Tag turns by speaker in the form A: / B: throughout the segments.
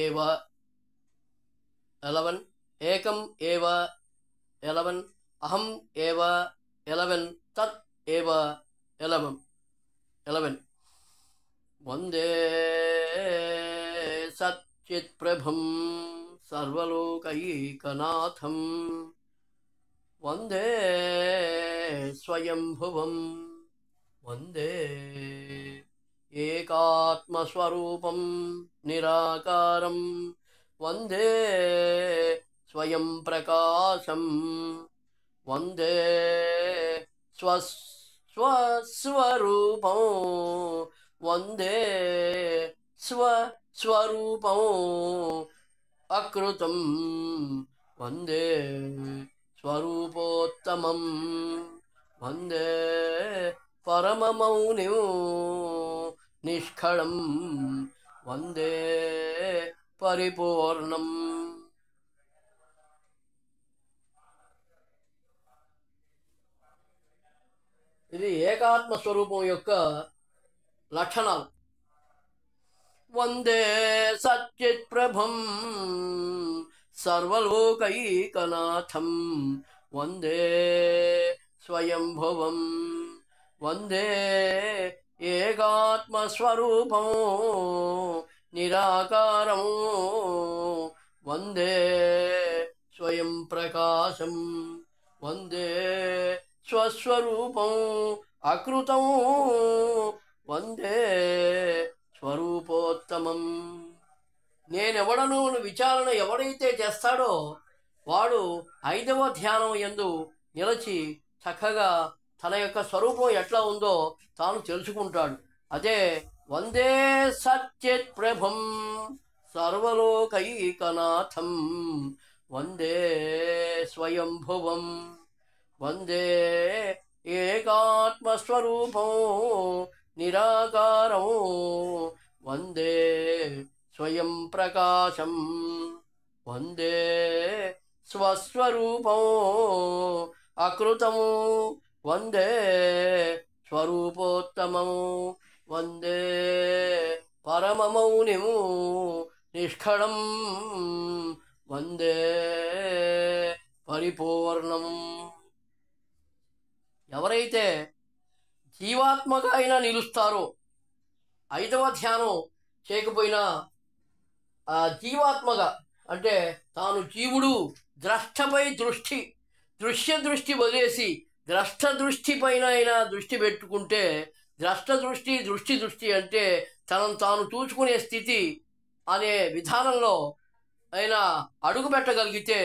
A: एव 11 एकम एव 11 अहम एव 11 तत् एव 11 वंदे सच्चित्प्रभुं सर्वलोकैकनाथं वंदे स्वयंभुवं वंदे एकात्मस्वरूपं निराकारं वंदे स्वयं प्रकाशं वंदे स्वस्वरूपं वंदे स्वस्वरूपं अकृतं वंदे स्वरूपोत्तमं वंदे परममौनिं निष्कळं वंदे परिपूर्णम्। ఇది ఏకాత్మ స్వరూపం యొక్క లక్షణాలు. వందే సచ్చిత్ ప్రభుం సర్వలోకైకనాథం వందే స్వయంభువం వందే ఏకాత్మ స్వరూపం నిరాకారం వందే స్వయం ప్రకాశం వందే స్వస్వరూపం అకృతం వందే స్వరూపోత్తమం. నేనెవడను విచారణ ఎవడైతే చేస్తాడో వాడు 5వ ధ్యానం యందు నిలిచి చక్కగా తన యొక్క స్వరూపం ఎట్లా ఉందో తాను తెలుసుకుంటాడు. అదే వందే సచ్చిత్ ప్రభుం సర్వలోకైకనాథం వందే స్వయంభువం వందే ఏకాత్మస్వరూపం నిరాకారం వందే స్వయం ప్రకాశం వందే స్వస్వరూపం అకృతం వందే స్వరూపోత్తమం వందే పరమమౌనిం నిష్కళం వందే పరిపూర్ణం. ఎవరైతే జీవాత్మగా అయినా నిలుస్తారో 5వ ధ్యానం చేయకపోయినా ఆ జీవాత్మగా అంటే తాను జీవుడు ద్రష్టపై దృష్టి దృశ్య దృష్టి వదిలేసి ద్రష్ట దృష్టి పైన అయినా దృష్టి పెట్టుకుంటే ద్రష్ట దృష్టి దృష్టి దృష్టి అంటే తనను తాను చూసుకునే స్థితి అనే విధానంలో అయినా అడుగు పెట్టగలిగితే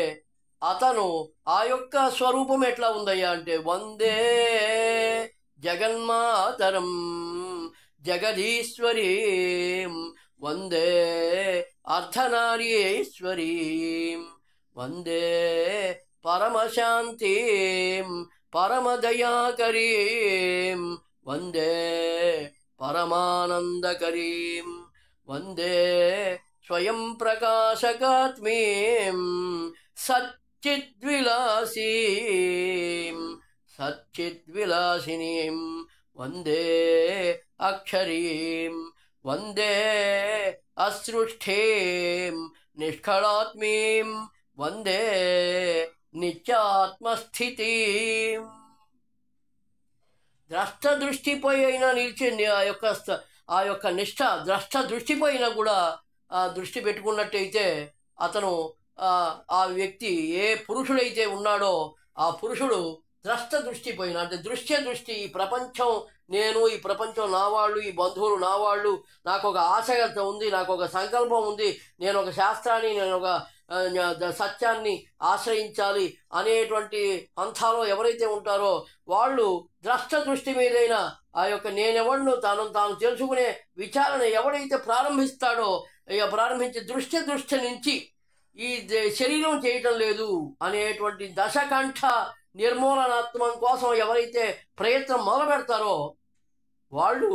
A: అతను ఆ యొక్క స్వరూపం ఎట్లా ఉందయ్యా అంటే వందే జగన్మాతరం జగదీశ్వరీం వందే అర్ధనారీశ్వరీం వందే పరమశాంతిం పరమదయాకరీం వందే పరమానందకరీం వందే స్వయం ప్రకాశకాత్మీం సచ్చిద్విలాసినీం వందే అక్షరీం వందే అసృష్ఠీం నిష్కళాత్మీం వందే నిత్యాత్మస్థితిం. ద్రష్ట దృష్టిపై అయినా నిలిచింది ఆ యొక్క నిష్ఠ ద్రష్ట దృష్టిపైన కూడా ఆ దృష్టి పెట్టుకున్నట్టయితే అతను ఆ వ్యక్తి ఏ పురుషుడైతే ఉన్నాడో ఆ పురుషుడు ద్రష్ట దృష్టి పైన అంటే దృశ్య దృష్టి ఈ ప్రపంచం నేను ఈ ప్రపంచం నా వాళ్ళు ఈ బంధువులు నా వాళ్ళు నాకు ఒక ఆశగత ఉంది నాకు ఒక సంకల్పం ఉంది నేను ఒక శాస్త్రాన్ని నేను ఒక సత్యాన్ని ఆశ్రయించాలి అనేటువంటి పంథాలో ఎవరైతే ఉంటారో వాళ్ళు ద్రష్ట దృష్టి మీదైనా ఆ యొక్క నేనెవడను తాను తెలుసుకునే విచారణ ఎవడైతే ప్రారంభిస్తాడో ప్రారంభించి దృశ్య దృష్టి నుంచి ఈ శరీరం చేయటం లేదు అనేటువంటి దశకంఠ నిర్మూలనాత్మం కోసం ఎవరైతే ప్రయత్నం మొదలు పెడతారో వాళ్ళు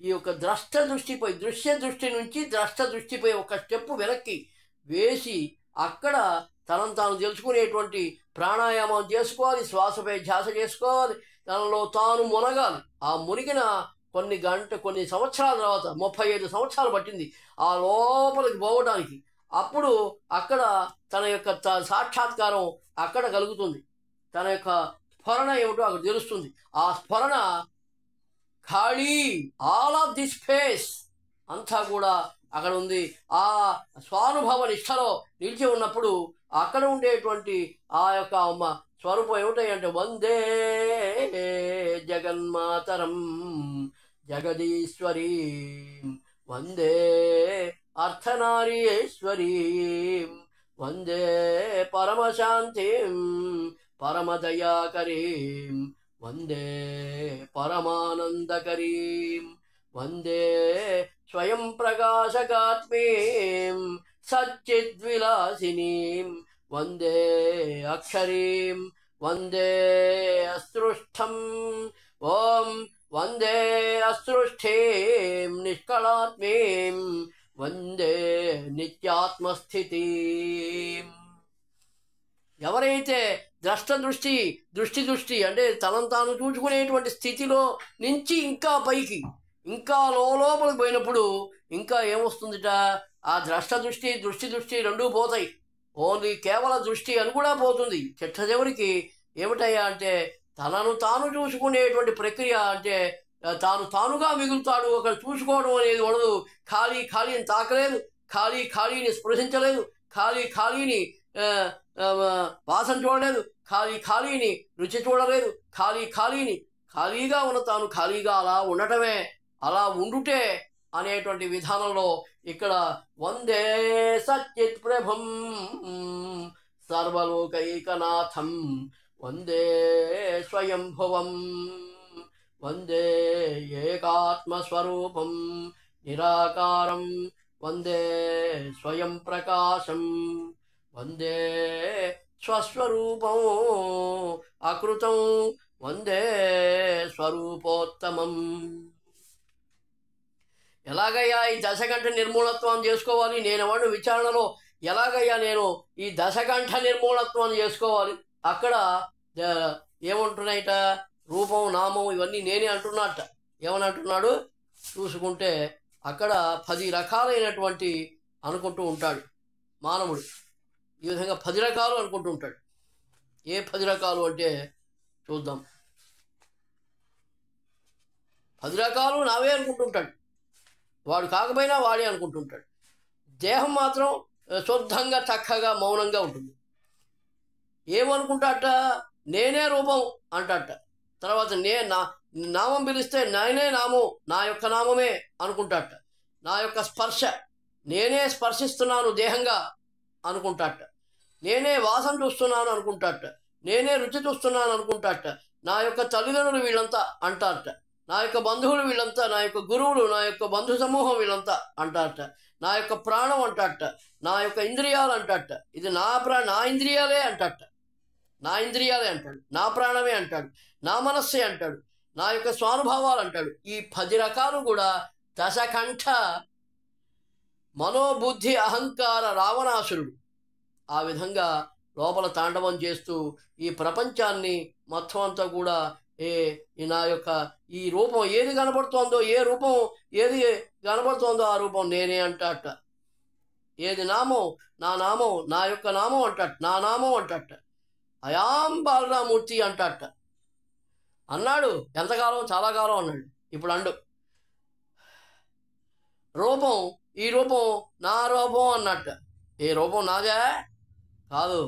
A: ఈ యొక్క ద్రష్ట దృష్టిపై దృశ్య దృష్టి నుంచి ద్రష్ట దృష్టిపై ఒక స్టెప్ వెనక్కి వేసి అక్కడ తనను తాను తెలుసుకునేటువంటి ప్రాణాయామం చేసుకోవాలి, శ్వాసపై ధ్యాస చేసుకోవాలి, తనలో తాను మునగాలి. ఆ మునిగిన కొన్ని సంవత్సరాల తర్వాత 35 సంవత్సరాలు పట్టింది ఆ లోపలికి పోవడానికి. అప్పుడు అక్కడ తన యొక్క సాక్షాత్కారం అక్కడ కలుగుతుంది. తన యొక్క స్ఫురణ ఏమిటో అక్కడ తెలుస్తుంది. ఆ స్ఫురణ ఖాళీ, ఆల్ ఆఫ్ ది స్పేస్ అంతా కూడా అక్కడ ఉంది. ఆ స్వానుభవ నిష్టలో నిలిచి ఉన్నప్పుడు అక్కడ ఉండేటువంటి ఆ యొక్క స్వరూపం ఏమిటాయంటే వందే జగన్మాతరం జగదీశ్వరీ, వందే అర్థనారీశ్వరీ, వందే పరమశాంతిం పరమదయాకరీం, వందే పరమానందకరీం, వందే స్వయం ప్రకాశకాత్మీం సచ్చిద్విలాసినీం, వందే అక్షరీం, వందే అసృష్టం, ఓం వందే అసృష్ఠీం నిష్కళాత్మీం, వందే నిత్యాత్మస్థితీం. ఎవరైతే దృష్టి అంటే తనను తాను చూసుకునేటువంటి స్థితిలో నుంచి ఇంకా పైకి, ఇంకా లోపలికి పోయినప్పుడు ఇంకా ఏమొస్తుందిట? ఆ దృష్టి రెండూ పోతాయి. ఓన్లీ కేవల దృష్టి అని కూడా పోతుంది. చివరికి ఏమిటయ్యా అంటే తనను తాను చూసుకునేటువంటి ప్రక్రియ అంటే తానుగా మిగులుతాడు. అక్కడ చూసుకోవడం అనేది ఉండదు. ఖాళీని తాకలేదు, ఖాళీని స్పృశించలేదు, ఖాళీని వాసన చూడలేదు, ఖాళీని రుచి చూడలేదు, ఖాళీగా ఉన్న తాను ఖాళీగా అలా ఉండటమే, అలా ఉండుటే అనేటువంటి విధానంలో ఇక్కడ వందే సచ్చిత్ ప్రభం సర్వలోకైకనాథం, వందే స్వయంభువం, వందే ఏకాత్మస్వరూపం నిరాకారం, వందే స్వయం ప్రకాశం, వందే స్వస్వరూపం అకృతం, వందే స్వరూపోత్తమం. ఎలాగయ్యా ఈ దశకంఠ నిర్మూలత్వం చేసుకోవాలి? నేనెవడు విచారణలో ఎలాగయ్యా నేను ఈ దశకంఠ నిర్మూలత్వం చేసుకోవాలి? అక్కడ ఏమంటున్నాయిట? రూపం, నామం ఇవన్నీ నేనే అంటున్నట్ట. ఏమని అంటున్నాడు? చూసుకుంటే అక్కడ 10 రకాలైనటువంటి అనుకుంటూ ఉంటాడు మానవుడు. ఈ విధంగా 10 రకాలు అనుకుంటూ ఉంటాడు. ఏ 10 రకాలు అంటే చూద్దాం. 10 రకాలు నావే అనుకుంటుంటాడు. వాడు కాకపోయినా వాడే అనుకుంటుంటాడు. దేహం మాత్రం శుద్ధంగా చక్కగా మౌనంగా ఉంటుంది. ఏమనుకుంటాట? నేనే రూపం అంటాట. తర్వాత నామం పిలిస్తే నేనే నామం, నా యొక్క నామమే అనుకుంటాట. నా యొక్క స్పర్శ, నేనే స్పర్శిస్తున్నాను దేహంగా అనుకుంటాట. నేనే వాసన చూస్తున్నాను అనుకుంటాట. నేనే రుచి చూస్తున్నాను అనుకుంటాట. నా యొక్క తల్లిదండ్రులు వీళ్ళంతా అంటారట. నా యొక్క బంధువులు వీళ్ళంతా, నా యొక్క గురువులు, నా యొక్క బంధు సమూహం వీళ్ళంతా అంటారట. నా యొక్క ప్రాణం అంటాట. నా యొక్క ఇంద్రియాలు అంటాట. ఇది నా ఇంద్రియాలే అంటాట. నా ఇంద్రియాలే అంటాడు. నా ప్రాణమే అంటాడు. నా మనస్సే అంటాడు. నా యొక్క స్వానుభావాలు అంటాడు. ఈ 10 రకాలు కూడా దశకంఠ మనోబుద్ధి అహంకార రావణాసురుడు ఆ విధంగా లోపల తాండవం చేస్తూ ఈ ప్రపంచాన్ని మొత్తం అంతా కూడా నా యొక్క ఈ రూపం ఏది కనబడుతోందో, ఏ రూపం ఏది కనబడుతోందో ఆ రూపం నేనే అంటాట. ఏది నామం, నా నామం, నా యొక్క నామం అంటాట. నా నామం అంటాట. అయాం బాలరామూర్తి అంటాట. అన్నాడు ఎంతకాలం? చాలా కాలం అన్నాడు. ఇప్పుడు అండు రూపం, ఈ రూపం నా రూపం అన్నట్ట. ఏ రూపం నాదే కాదు.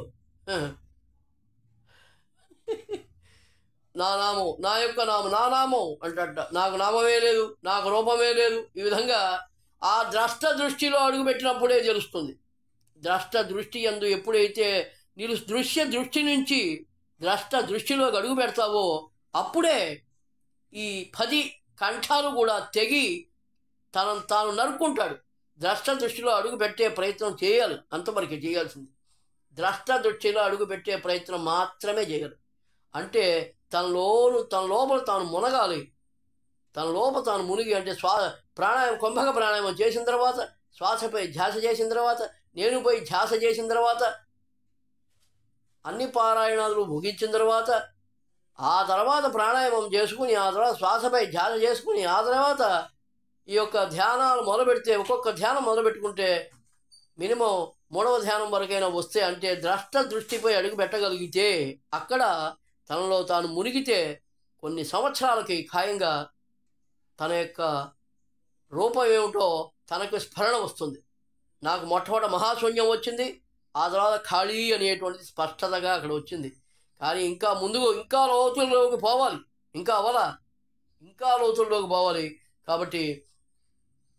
A: నా నామం, నా యొక్క నామం, నా నామం అంటట. నాకు నామమే లేదు, నాకు రూపమే లేదు. ఈ విధంగా ఆ ద్రష్ట దృష్టిలో అడుగుపెట్టినప్పుడే తెలుస్తుంది. ద్రష్ట దృష్టి యందు ఎప్పుడైతే నీరు దృశ్య దృష్టి నుంచి ద్రష్ట దృష్టిలోకి అడుగు పెడతావో అప్పుడే ఈ 10 కంఠాలు కూడా తెగి తనను తాను నరుక్కుంటాడు. ద్రష్ట దృష్టిలో అడుగు పెట్టే ప్రయత్నం చేయాలి, అంతవరకే చేయాల్సింది. ద్రష్ట దృష్టిలో అడుగు పెట్టే ప్రయత్నం మాత్రమే చేయాలి. అంటే తన లోపల తాను మునగాలి. తన లోపల తాను మునిగి అంటే ప్రాణాయామం, కుంభక ప్రాణాయామం చేసిన తర్వాత, శ్వాసపై ధ్యాస చేసిన తర్వాత, నేనుపై ధ్యాస చేసిన తర్వాత, అన్ని పారాయణాలు ముగించిన తర్వాత, ఆ తర్వాత ప్రాణాయామం చేసుకుని, ఆ తర్వాత శ్వాసపై ధ్యానం చేసుకుని, ఆ తర్వాత ఈ యొక్క ధ్యానాలు మొదలుపెడితే, ఒక్కొక్క ధ్యానం మొదలుపెట్టుకుంటే మినిమం 3వ ధ్యానం వరకైనా వస్తే, అంటే ద్రష్ట దృష్టిపై అడుగు పెట్టగలిగితే, అక్కడ తనలో తాను మునిగితే కొన్ని సంవత్సరాలకి ఖాయంగా తన యొక్క రూపం ఏమిటో తనకు స్మరణ వస్తుంది. నాకు మొట్టమొదట మహాశూన్యం వచ్చింది, ఆ తర్వాత ఖాళీ అనేటువంటిది స్పష్టతగా అక్కడ వచ్చింది. కానీ ఇంకా ముందుకు, ఇంకా లోతుల్లోకి పోవాలి, ఇంకా లోతుల్లోకి పోవాలి. కాబట్టి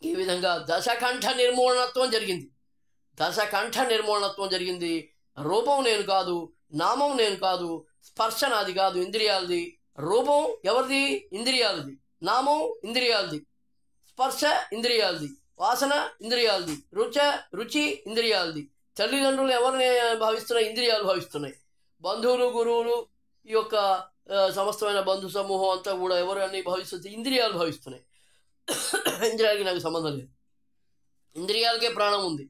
A: ఈ విధంగా దశకంఠ నిర్మూలనత్వం జరిగింది. రూపం నేను కాదు, నామం నేను కాదు, స్పర్శ నాది కాదు, ఇంద్రియాలది. రూపం ఎవరిది? ఇంద్రియాలది. నామం ఇంద్రియాలది. స్పర్శ ఇంద్రియాలది. వాసన ఇంద్రియాలది. రుచి ఇంద్రియాలది. తల్లిదండ్రులు ఎవరిని భావిస్తున్నాయి? ఇంద్రియాలు భావిస్తున్నాయి. బంధువులు, గురువులు, ఈ యొక్క సమస్తమైన బంధు సమూహం అంతా కూడా ఎవరు అన్ని భావిస్తుంది? ఇంద్రియాలు భావిస్తున్నాయి. ఇంద్రియాలకి నాకు సంబంధం లేదు, ఇంద్రియాలకే ప్రాణం ఉంది.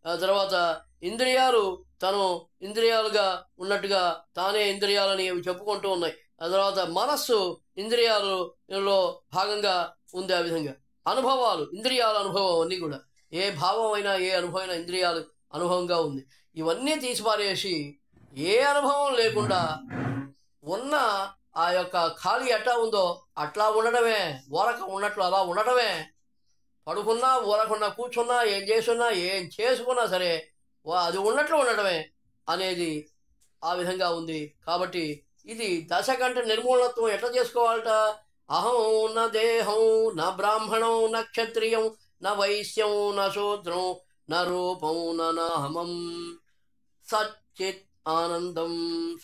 A: తర్వాత ఇంద్రియాలు తను ఇంద్రియాలుగా ఉన్నట్టుగా తానే ఇంద్రియాలని అవి చెప్పుకుంటూ ఉన్నాయి. ఆ తర్వాత మనస్సు ఇంద్రియాలలో భాగంగా ఉంది. ఆ విధంగా అనుభవాలు, ఇంద్రియాల అనుభవం అన్నీ కూడా, ఏ భావం అయినా ఏ అనుభవం అయినా ఇంద్రియాలు అనుభవంగా ఉంది. ఇవన్నీ తీసిపారేసి ఏ అనుభవం లేకుండా ఉన్న ఆ యొక్క ఖాళీ ఎట్లా ఉందో అట్లా ఉండటమే, ఊరక ఉన్నట్లు అలా ఉండటమే. పడుకున్నా, ఊరకున్నా, కూర్చున్నా, ఏం చేసుకున్నా, ఏం చేసుకున్నా సరే అది ఉన్నట్లు ఉండటమే అనేది ఆ విధంగా ఉంది. కాబట్టి ఇది దశకంఠ నిర్మూలనత్వం ఎట్లా చేసుకోవాలట? అహం న దేహం న బ్రాహ్మణం న క్షత్రియం న వైశ్యం న శూద్రం న రూపం న నామం సచ్చిత్ ఆనందం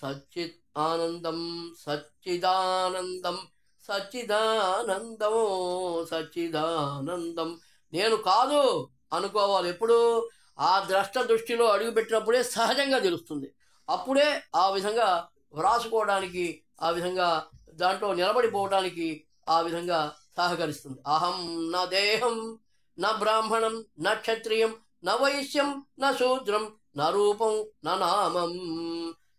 A: సచ్చిత్ ఆనందం సచ్చిదానందం సచ్చిదానందం సచ్చిదానందం. నేను కాదు అనుకోవాలి. ఎప్పుడు? ఆ ద్రష్ట దృష్టిలో అడుగుపెట్టినప్పుడే సహజంగా తెలుస్తుంది. అప్పుడే ఆ విధంగా వ్రాసుకోవడానికి, ఆ విధంగా దాంట్లో నిలబడిపోవడానికి ఆ విధంగా సహకరిస్తుంది. అహం న దేహం న బ్రాహ్మణం న క్షత్రియం న వైశ్యం న శూద్రం న రూపం న నామం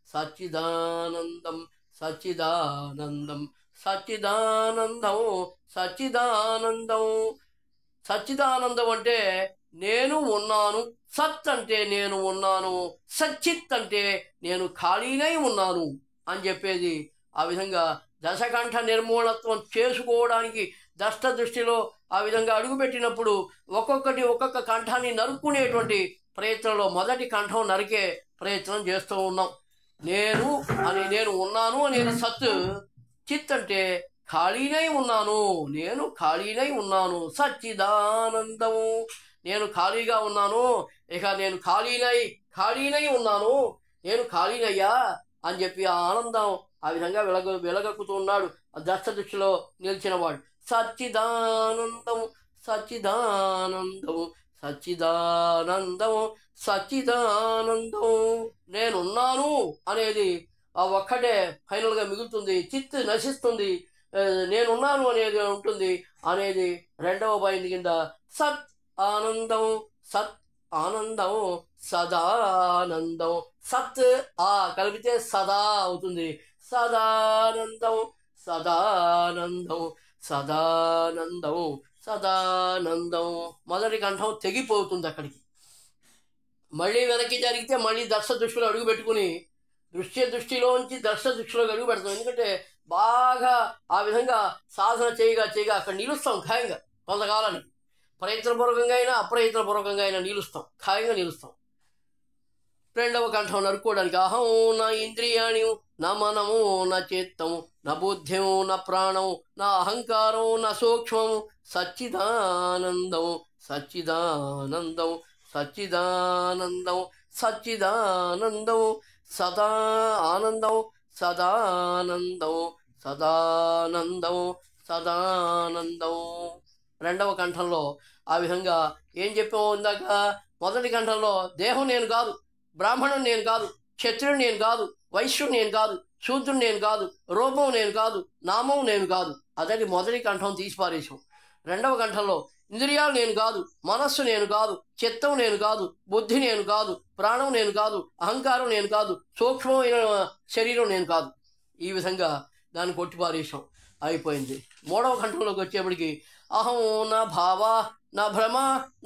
A: సచ్చిదానందం సచ్చిదానందం సచ్చిదానందం సచ్చిదానందం. సచ్చిదానందం అంటే నేను ఉన్నాను, సత్ అంటే నేను ఉన్నాను, సచ్చిత్ అంటే నేను ఖాళీనై ఉన్నాను అని చెప్పేది. ఆ విధంగా దశకంఠ నిర్మూలత్వం చేసుకోవడానికి దష్ట దృష్టిలో ఆ విధంగా అడుగుపెట్టినప్పుడు ఒక్కొక్క కంఠాన్ని నరుక్కునేటువంటి ప్రయత్నంలో మొదటి కంఠం నరికే ప్రయత్నం చేస్తూ ఉన్నాం. నేను ఉన్నాను అనేది సత్. చిత్ అంటే ఖాళీనై ఉన్నాను, నేను ఖాళీనై ఉన్నాను. సచ్చిదానందము, నేను ఖాళీగా ఉన్నాను, ఇక నేను ఖాళీనై ఉన్నాను, నేను ఖాళీనయ్యా అని చెప్పి ఆ ఆనందం ఆ విధంగా వెలగక్కుతున్నాడు ఆ దష్ట దృష్టిలో నిలిచినవాడు. సచ్చిదానందం సచ్చిదానందం సచ్చిదానందం సచ్చిదానందం. నేనున్నాను అనేది ఆ ఒక్కటే ఫైనల్గా మిగులుతుంది. చిత్ నశిస్తుంది, నేనున్నాను అనేది ఉంటుంది అనేది రెండవ పాయింట్ కింద. సత్ ఆనందం సత్ ఆనందం సదానందం. సత్ ఆ కలిపితే సదా అవుతుంది. సదానందం సదానందం సదానందం సదానందం. మొదటి కంఠం తెగిపోతుంది అక్కడికి. మళ్ళీ వెనక్కి జరిగితే మళ్ళీ దర్శ దృష్టిలో అడుగు పెట్టుకుని దృష్టిలోంచి దర్శ దృష్టిలోకి అడుగు పెడతాం. ఎందుకంటే బాగా ఆ విధంగా సాధన చేయగా అక్కడ నిలుస్తాం ఖాయంగా. కొంతకాలానికి ప్రయత్నపూర్వకంగా అయినా అప్రయత్నపూర్వకంగా అయినా ఖాయంగా నిలుస్తాం. రెండవ కంఠం నరుక్కోవడానికి అహం నా ఇంద్రియాణి నా మనము నా చిత్తము నా బుద్ధ్యం నా ప్రాణం నా అహంకారం నా సూక్ష్మము సచ్చిదానందం సచ్చిదానందం సచ్చిదానందం సచ్చిదానందం సదా ఆనందం సదానందం సదానందం సదానందం. రెండవ కంఠంలో ఆ విధంగా ఏం చెప్పాము ఇందాక? మొదటి కంఠంలో దేహం నేను కాదు, బ్రాహ్మణుడు నేను కాదు, క్షత్రుడు నేను కాదు, వైశ్యుడు నేను కాదు, శూద్రుడు నేను కాదు, రూపం నేను కాదు, నామం నేను కాదు. అదే మొదటి కంఠం తీసి పారేసాం. రెండవ కంఠంలో ఇంద్రియాలు నేను కాదు, మనస్సు నేను కాదు, చిత్తం నేను కాదు, బుద్ధి నేను కాదు, ప్రాణం నేను కాదు, అహంకారం నేను కాదు, సూక్ష్మమైన శరీరం నేను కాదు. ఈ విధంగా దాన్ని కొట్టిపారేసాం, అయిపోయింది. మూడవ కంఠంలోకి వచ్చేప్పటికి అహం నా భావ నా భ్రమ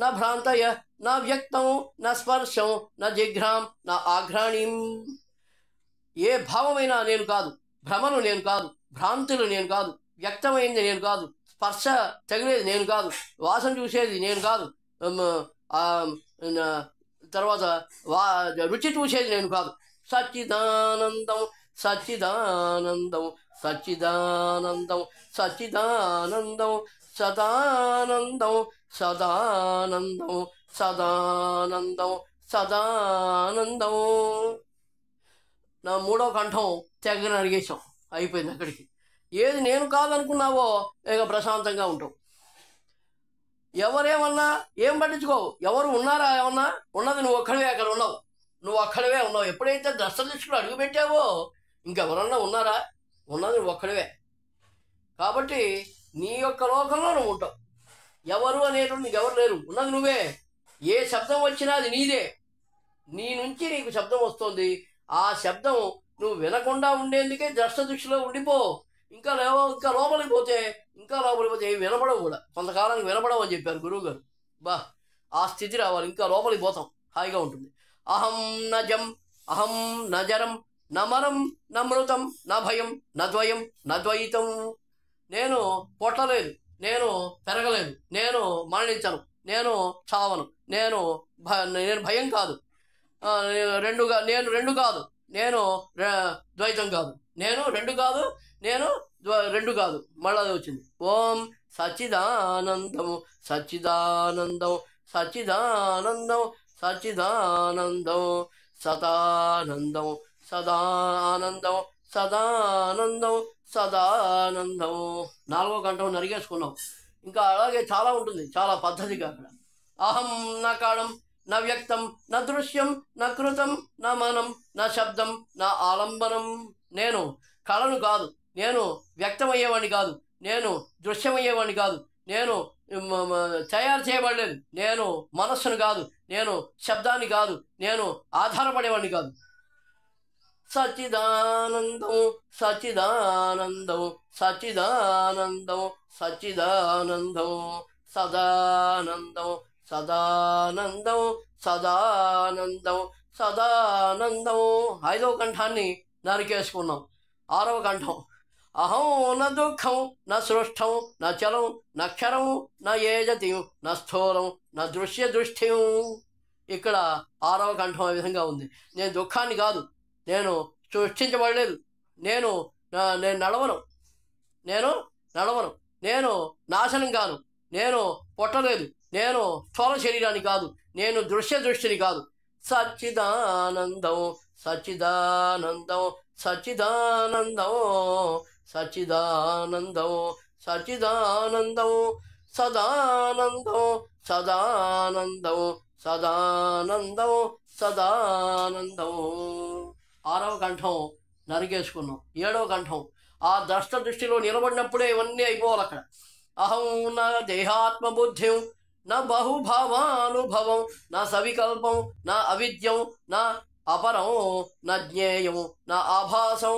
A: నా భ్రాంతయ నా వ్యక్తం నా స్పర్శం నా జిఘ్రాం నా ఆఘ్రాణీం. ఏ భావమైనా నేను కాదు, భ్రమలు నేను కాదు, భ్రాంతులు నేను కాదు, వ్యక్తమైంది నేను కాదు, స్పర్శ తగిలేది నేను కాదు, వాసన చూసేది నేను కాదు, తర్వాత రుచి చూసేది నేను కాదు. సచ్చిదానందం సచ్చిదానందం సచ్చిదానందం సచ్చిదానందం సదానందం సదానందం సదానందం సదానందం. నా మూడో కంఠం తెగన అడిగేశాం, అయిపోయింది అక్కడికి. ఏది నేను కాదనుకున్నావో ఇక ప్రశాంతంగా ఉంటావు. ఎవరేమన్నా ఏం పట్టించుకోవు. ఎవరు ఉన్నారా ఏమన్నా? ఉన్నది నువ్వు ఒక్కడివే, అక్కడ ఉన్నావు, నువ్వు అక్కడవే ఉన్నావు. ఎప్పుడైతే దర్శనదృష్టిలో అడుగు పెట్టావో ఇంకెవరన్నా ఉన్నారా? ఉన్నది నువ్వు ఒక్కడివే. కాబట్టి నీ యొక్క లోకంలో నువ్వు ఉంటావు. ఎవరు అనేటువంటి నీకు ఎవరు లేరు, ఉన్నది నువ్వే. ఏ శబ్దం వచ్చినా అది నీదే. నీ నుంచి నీకు శబ్దం వస్తుంది. ఆ శబ్దం నువ్వు వినకుండా ఉండేందుకే దర్శనదృష్టిలో ఉండిపో. ఇంకా లోపలికి పోతే వినపడవు కూడా, కొంతకాలానికి వినపడవు అని చెప్పారు గురువుగారు. బా, ఆ స్థితి రావాలి, ఇంకా లోపలికి పోతాం, హాయిగా ఉంటుంది. అహం నజం అహం నజరం నమరం నమృతం నభయం నద్వయం నద్వయితం. నేను పొట్టలేదు, నేను పెరగలేదు, నేను మరణించను, నేను చావను, నేను భయం కాదు, నేను రెండు కాదు, నేను ద్వైతం కాదు, నేను రెండు కాదు, నేను రెండు కాదు. మళ్ళీ అది వచ్చింది. ఓం సచ్చిదానందం సచ్చిదానందం సచ్చిదానందం సచ్చిదానందం సదానందం సదానందం సదానందం సదానందం. నాలుగో కంఠం నరిగేసుకున్నాం. ఇంకా అలాగే చాలా ఉంటుంది, చాలా పద్ధతిగా అక్కడ. అహం నా కాళం నా వ్యక్తం నా దృశ్యం నా కృతం నా మనం నా శబ్దం నా ఆలంబనం. నేను కళను కాదు, నేను వ్యక్తమయ్యేవాడిని కాదు, నేను దృశ్యమయ్యేవాడిని కాదు, నేను తయారు చేయబడలేదు, నేను మనస్సును కాదు, నేను శబ్దాన్ని కాదు, నేను ఆధారపడేవాడిని కాదు. సచ్చిదానందం సచ్చిదానందం సచ్చిదానందం సచ్చిదానందం సదానందం సదానందం సదానందం సదానందం. ఐదవ కంఠాన్ని నరికేసుకున్నాం. ఆరవ కంఠం అహం న దుఃఖం న సృష్టం న చలం నక్షరం న ఏజతి న స్థూలం న దృశ్య దృష్ట్యం. ఇక్కడ ఆరవ కంఠం ఆ విధంగా ఉంది. నేను దుఃఖాన్ని కాదు, నేను సృష్టించబడలేదు, నేను నడవను, నేను నేను నాశనం కాను, నేను పొట్టలేదు, నేను స్థూల శరీరాన్ని కాదు, నేను దృశ్య దృష్టిని కాదు. సచ్చిదానందం సచ్చిదానందం సచ్చిదానందం సచ్చిదానందం సచ్చిదానందం సదానందం సదానందం సదానందం సదానందం. ఆరవ కంఠం నరికేసుకున్నాం. ఏడవ కంఠం ఆ దృష్టిలో నిలబడినప్పుడే ఇవన్నీ అయిపోవాలి అక్కడ. అహం నా దేహాత్మబుద్ధిం నా బహుభావానుభవం నా సవికల్పం నా అవిద్యం నా అపరం నా జ్ఞేయం నా ఆభాసం.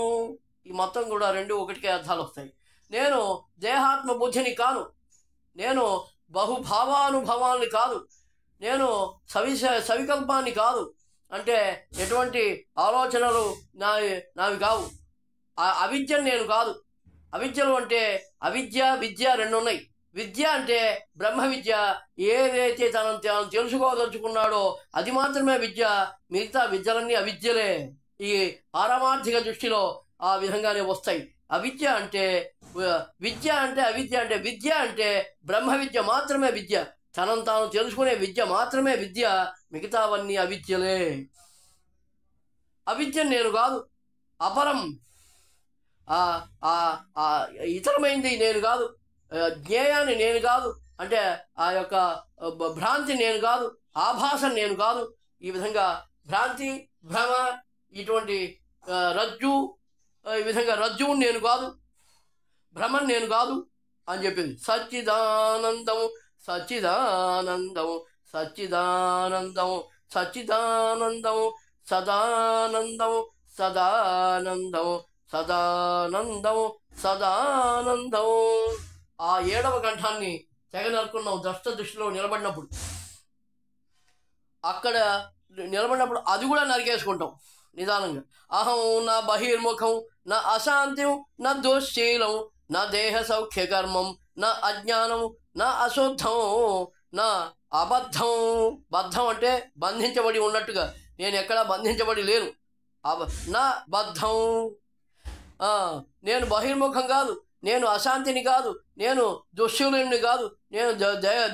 A: ఈ మొత్తం కూడా రెండు ఒకటికే అర్థాలు వస్తాయి. నేను దేహాత్మ బుద్ధిని కాను, నేను బహుభావానుభవాన్ని కాదు, నేను సవికల్పాన్ని కాదు. అంటే ఎటువంటి ఆలోచనలు నావి కావు. అవిద్యను నేను కాదు. అవిద్యలు అంటే అవిద్య విద్య రెండు ఉన్నాయి. విద్య అంటే బ్రహ్మ విద్య, ఏదైతే తనను తెలుసుకోదలుచుకున్నాడో అది మాత్రమే విద్య, మిగతా విద్యలన్నీ అవిద్యలే. ఈ పారమార్థిక దృష్టిలో ఆ విధంగానే వస్తాయి. అవిద్య అంటే విద్య అంటే అవిద్య అంటే విద్య అంటే బ్రహ్మ విద్య మాత్రమే విద్య, తనను తాను తెలుసుకునే విద్య మాత్రమే విద్య, మిగతావన్నీ అవిద్యలే. అవిద్యను నేను కాదు, అపరం ఇతరమైంది నేను కాదు, జ్ఞేయాన్ని నేను కాదు, అంటే ఆ యొక్క భ్రాంతి నేను కాదు, ఆభాసం నేను కాదు. ఈ విధంగా భ్రాంతి భ్రమ ఇటువంటి రజ్జు, ఈ విధంగా రజ్జువుని నేను కాదు, భ్రమను నేను కాదు అని చెప్పింది. సచ్చిదానందం సచ్చిదానందం సచ్చిదానందం సచ్చిదానందం సదానందం సదానందం సదానందం సదానందం. ఆ 7వ కంఠాన్ని తెగ నరుకున్నాం ద్రష్ట దృష్టిలో నిలబడినప్పుడు. అక్కడ నిలబడినప్పుడు అది కూడా నరికేసుకుంటాం నిదానంగా. అహం నా బహిర్ముఖం నా అశాంత్యం నా దోషశీలం నా దేహ సౌఖ్య కర్మం నా అజ్ఞానం నా అశుద్ధం నా అబద్ధం. బద్ధం అంటే బంధించబడి ఉన్నట్టుగా, నేను ఎక్కడా బంధించబడి లేను. నా బద్ధం. నేను బహిర్ముఖం కాదు, నేను అశాంతిని కాదు, నేను దుశ్శీలుని కాదు, నేను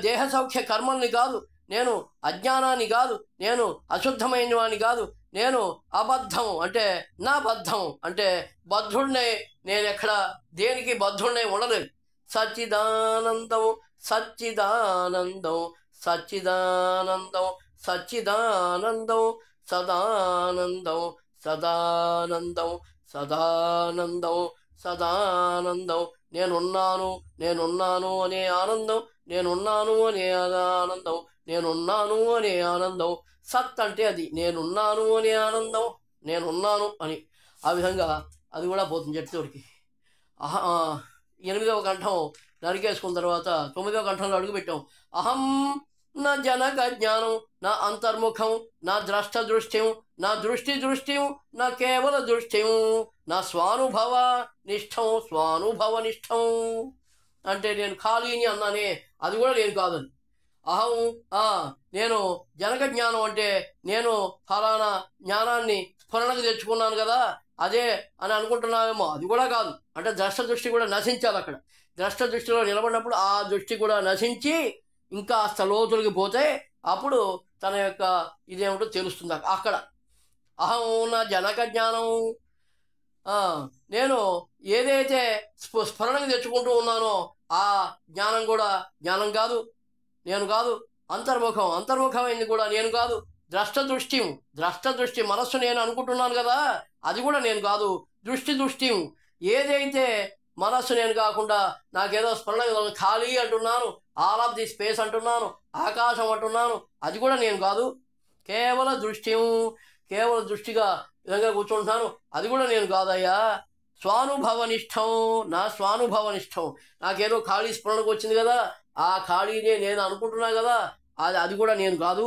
A: దేహ సౌఖ్య కర్మల్ని కాదు, నేను అజ్ఞానాన్ని కాదు, నేను అశుద్ధమైన వాడిని కాదు, నేను అబద్ధం అంటే నా బద్ధం అంటే బద్ధుడినే. నేను ఎక్కడ దేనికి బద్ధుడినే ఉండలేదు. సచ్చిదానందం సచ్చిదానందం సచ్చిదానందం సచ్చిదానందం సదానందం సదానందం సదానందం సదానందం. నేనున్నాను నేనున్నాను అనే ఆనందం, నేనున్నాను అనే ఆనందం, నేనున్నాను అనే ఆనందం. సత్ అంటే అది, నేనున్నాను అనే ఆనందం, నేనున్నాను అని. ఆ విధంగా అది కూడా పోతుంది చెట్టుతోడికి. 8వ కంఠం నరికేసుకున్న తర్వాత 9వ కంఠంలో అడుగుపెట్టాం. అహం నా జనక జ్ఞానం నా అంతర్ముఖం నా ద్రష్ట దృష్ట్యం నా దృష్టి దృష్ట్యం నా కేవల దృష్ట్యం నా స్వానుభవ నిష్టం స్వానుభవ నిష్టం. అంటే నేను ఖాళీని అన్నానే, అది కూడా నేను కాదని. అహం నేను జనక జ్ఞానం అంటే నేను ఫలానా జ్ఞానాన్ని స్ఫురణకు తెచ్చుకున్నాను కదా అదే అని అనుకుంటున్నావేమో, అది కూడా కాదు. అంటే ద్రష్ట దృష్టి కూడా నశించాలి. అక్కడ ద్రష్ట దృష్టిలో నిలబడినప్పుడు ఆ దృష్టి కూడా నశించి ఇంకా లోతులకి పోతే అప్పుడు తన యొక్క ఇదేమిటో తెలుస్తుంది అక్కడ. అహం నా జనక జ్ఞానం. నేను ఏదైతే స్ఫురణకు తెచ్చుకుంటూ ఉన్నానో ఆ జ్ఞానం కూడా జ్ఞానం కాదు, నేను కాదు. అంతర్ముఖం అంతర్ముఖమైంది కూడా నేను కాదు. ద్రష్ట దృష్టి మనస్సు నేను అనుకుంటున్నాను కదా అది కూడా నేను కాదు. దృష్టి ఏదైతే మనస్సు నేను కాకుండా నాకేదో స్ఫురణ ఖాళీ అంటున్నాను, ఆల్ ఆఫ్ ది స్పేస్ అంటున్నాను, ఆకాశం అంటున్నాను, అది కూడా నేను కాదు. కేవల దృష్టిగా విధంగా కూర్చుంటున్నాను, అది కూడా నేను కాదయ్యా. స్వానుభవనిష్టం నా స్వానుభవనిష్టం. నాకేదో ఖాళీ స్ఫురణకు వచ్చింది కదా ఆ ఖాళీనే నేను అనుకుంటున్నా కదా అది కూడా నేను కాదు.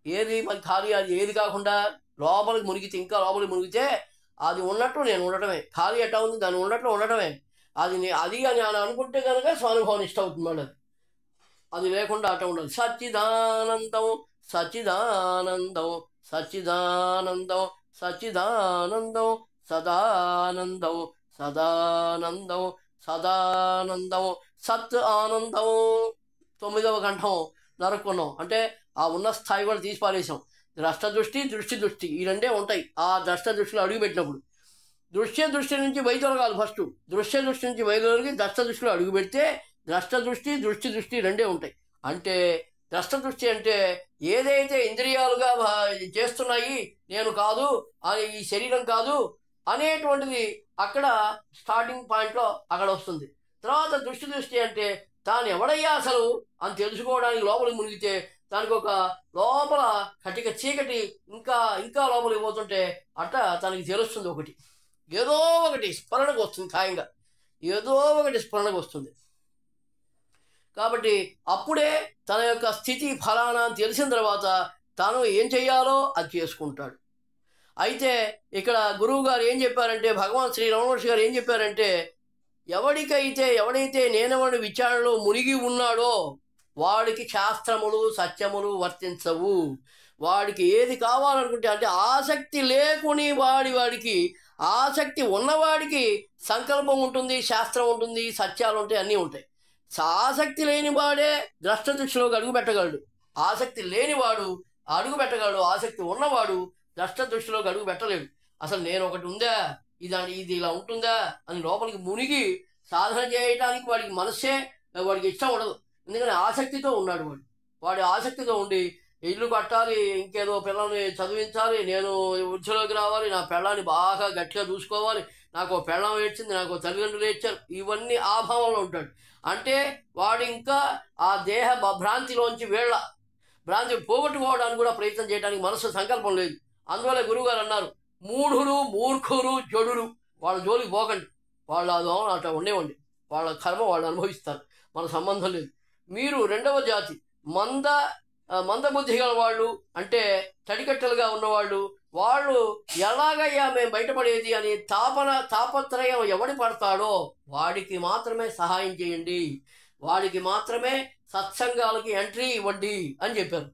A: ఏది మరి ఖాళీ, అది ఏది కాకుండా లోపలికి మునిగితే, ఇంకా లోపలికి మునిగితే అది ఉన్నట్టు నేను ఉండటమే. ఖాళీ ఎట్టా ఉంది దాన్ని ఉన్నట్లు ఉండటమే. అది అని నేను అనుకుంటే కనుక స్వానుభవం ఇష్టం అవుతుంది. మళ్ళీ అది లేకుండా అట్ట ఉండదు. సచ్చిదానందం సచ్చిదానందం సచ్చిదానందం సచ్చిదానందం సదానందం సదానందం సదానందం సత్ ఆనందం. 9వ కంఠం నరుక్కున్నాం. అంటే ఆ ఉన్న స్థాయి కూడా తీసి పారేసాం. ద్రష్ట దృష్టి ఈ రెండే ఉంటాయి. ఆ ద్రష్ట దృష్టిలో అడుగుపెట్టినప్పుడు దృష్టి నుంచి బయలుదేరగాలి. ఫస్ట్ దృష్టి నుంచి బయలుదేరి ద్రష్ట దృష్టిలో అడుగు పెడితే ద్రష్ట దృష్టి రెండే ఉంటాయి. అంటే ద్రష్ట దృష్టి అంటే ఏదైతే ఇంద్రియాలుగా చేస్తున్నాయి నేను కాదు అని, ఈ శరీరం కాదు అనేటువంటిది అక్కడ స్టార్టింగ్ పాయింట్లో అక్కడ వస్తుంది. తర్వాత దృష్టి అంటే తాను ఎవడయ్యా అసలు అని తెలుసుకోవడానికి లోపలికి మునిగితే దానికి ఒక లోపల కటిక చీకటి ఇంకా లోపలికి పోతుంటే అట్ట తనకి తెలుస్తుంది. ఏదో ఒకటి స్మరణకు వస్తుంది, ఖాయంగా ఏదో ఒకటి స్మరణకు వస్తుంది. కాబట్టి అప్పుడే తన యొక్క స్థితి ఫలానా అని తెలిసిన తర్వాత తాను ఏం చెయ్యాలో అది చేసుకుంటాడు. అయితే ఇక్కడ గురువు గారు ఏం చెప్పారంటే, భగవాన్ శ్రీ రమణ మహర్షి గారు ఏం చెప్పారంటే, ఎవడైతే నేనెవడి విచారణలో మునిగి ఉన్నాడో వాడికి శాస్త్రములు సత్యములు వర్తించవు. వాడికి ఏది కావాలనుకుంటే, అంటే ఆసక్తి లేకుని వాడికి ఆసక్తి ఉన్నవాడికి సంకల్పం ఉంటుంది, శాస్త్రం ఉంటుంది, సత్యాలు ఉంటాయి, అన్నీ ఉంటాయి. ఆసక్తి లేని వాడే ద్రష్ట దృష్టిలోకి అడుగు పెట్టగలడు. ఆసక్తి లేనివాడు అడుగు పెట్టగలడు. ఆసక్తి ఉన్నవాడు ద్రష్ట దృష్టిలోకి అడుగు పెట్టలేడు. అసలు నేను ఒకటి ఉందా, ఇది ఇలా ఉంటుందా అని లోపలికి మునిగి సాధన చేయడానికి వాడికి మనస్సే వాడికి ఇష్టం ఉండదు. ఎందుకంటే ఆసక్తితో ఉన్నాడు వాడి ఆసక్తితో ఉండి ఇల్లు కట్టాలి, ఇంకేదో పిల్లల్ని చదివించాలి, నేను వృద్ధిలోకి రావాలి, నా పెళ్ళాన్ని బాగా గట్టిగా చూసుకోవాలి, నాకు పెళ్ళం ఏడ్చింది, నాకు తల్లిదండ్రులు ఏడ్చారు, ఇవన్నీ ఆ భావంలో ఉంటాడు. అంటే వాడు ఇంకా ఆ దేహ భ్రాంతిలోంచి భ్రాంతి పోగొట్టుకోవడానికి కూడా ప్రయత్నం చేయడానికి మనసు సంకల్పం లేదు. అందువల్ల గురువుగారు అన్నారు, మూఢులు మూర్ఖులు జడులు వాళ్ళ జోలికి పోకండి, వాళ్ళు అదో అట్లా ఉండేవండి, వాళ్ళ కర్మ వాళ్ళు అనుభవిస్తారు, మన సంబంధం లేదు. మీరు రెండవ జాతి మందబుద్ధి గల వాళ్ళు, అంటే తడికట్టలుగా ఉన్నవాళ్ళు, వాళ్ళు ఎలాగయ్యా మేము బయటపడేది అని తాపత్రయం ఎవడి పడతాడో వాడికి మాత్రమే సహాయం చేయండి, వాడికి మాత్రమే సత్సంగాలకి ఎంట్రీ ఇవ్వండి అని చెప్పారు.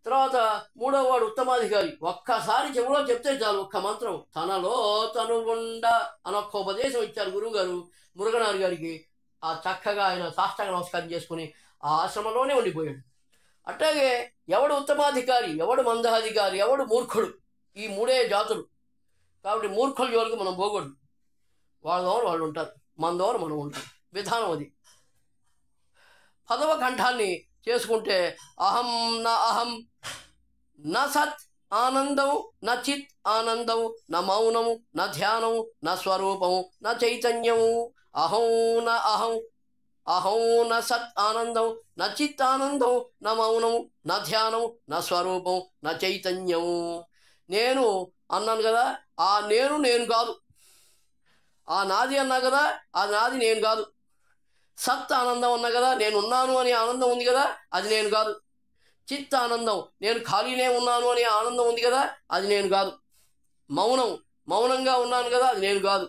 A: తర్వాత మూడవ వాడు ఉత్తమాధికారి. ఒక్కసారి చెవులో చెప్తే చాలు, ఒక్క మంత్రం, తనలో తను ఉండ అనొక్క ఉపదేశం ఇచ్చారు గురువుగారు మురుగనారు గారికి. ఆ చక్కగా ఆయన సాష్టాంగ నమస్కారం చేసుకుని ఆ ఆశ్రమంలోనే ఉండిపోయాడు. అట్లాగే ఎవడు ఉత్తమాధికారి, ఎవడు మందాధికారి, ఎవడు మూర్ఖుడు, ఈ మూడే జాతులు. కాబట్టి మూర్ఖుల జోలికి మనం పోకూడదు, వాళ్ళ ద్వారా వాళ్ళు ఉంటారు, మన ద్వారా మనం ఉంటాం, విధానం అది. పదవ కంఠాన్ని చేసుకుంటే అహం న సత్ ఆనందం, న చిత్ ఆనందం, న మౌనం, న ధ్యానం, న స్వరూపం, న చైతన్యం. అహం న సత్ ఆనందం, న చిత్ ఆనందం, న మౌనం, న ధ్యానం, న స్వరూపం, న చైతన్యం. నేను అన్నాను కదా, ఆ నేను కాదు. ఆ నాది అన్నా కదా, ఆ నాది నేను కాదు. సత్ ఆనందం అన్నా కదా, నేనున్నాను అనే ఆనందం ఉంది కదా, అది నేను కాదు. చిత్ ఆనందం, నేను ఖాళీనే ఉన్నాను అనే ఆనందం ఉంది కదా, అది నేను కాదు. మౌనంగా ఉన్నాను కదా, అది నేను కాదు.